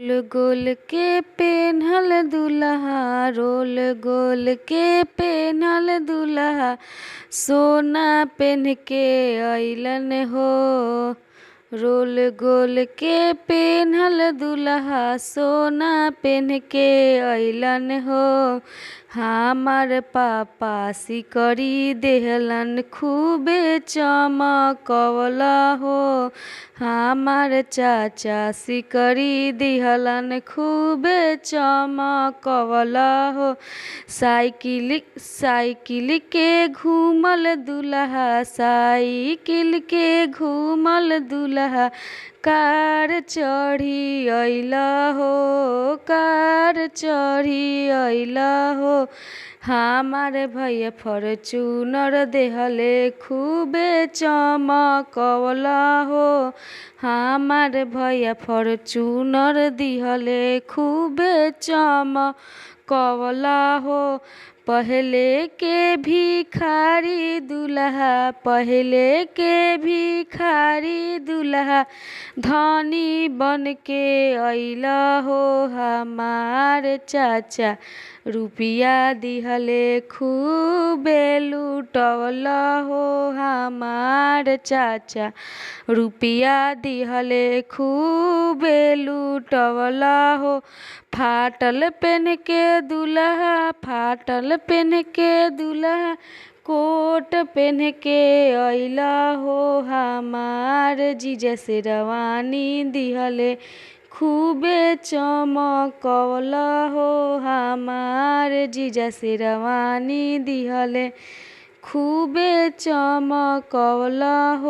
Role गोल के पेन्हल दुल्हा, रोल गोल के पेन्हल दुल्हा, सोना पेन्ह के अइलन हो। रोल गोल के पेन्हल दुल्हा, सोना पेन्ह के अइलन हो। हमार पापा सिकड़ी देहलन, खूबे चमकवला हो। हमार चाचा सिकड़ी दिहलन, खूबे चमकवला हो। साइकिल के घूमल दुल्हा, साइकिल के घूमल दुल्हा, कार चढ़ी अइला हो, कार चढ़ी अइला हो। हमार भैया फॉर्च्यूनर देहले, खूबे चमकवला हो। हमार भैया फॉर्च्यूनर दिहले, खूबे चमकवला हो। पहले के भिखारी दुल्हा, पहले के भिखारी दुल्हा, धनी बन के अइला हो। हमार चाचा रुपिया दिहले, खूबे लुटवला हो। हमार चाचा रुपिया दिहले, खूबे लुटवला हो। फाटल पेन के दुल्हा, फाटल पेन के दुल्हा, कोट पेन के अइला हो। हमार जीजा शेरवानी दिहले, खूबे चमकवला हो। हमार जीजा शेरवानी दिहले, खूबे चमकवला हो।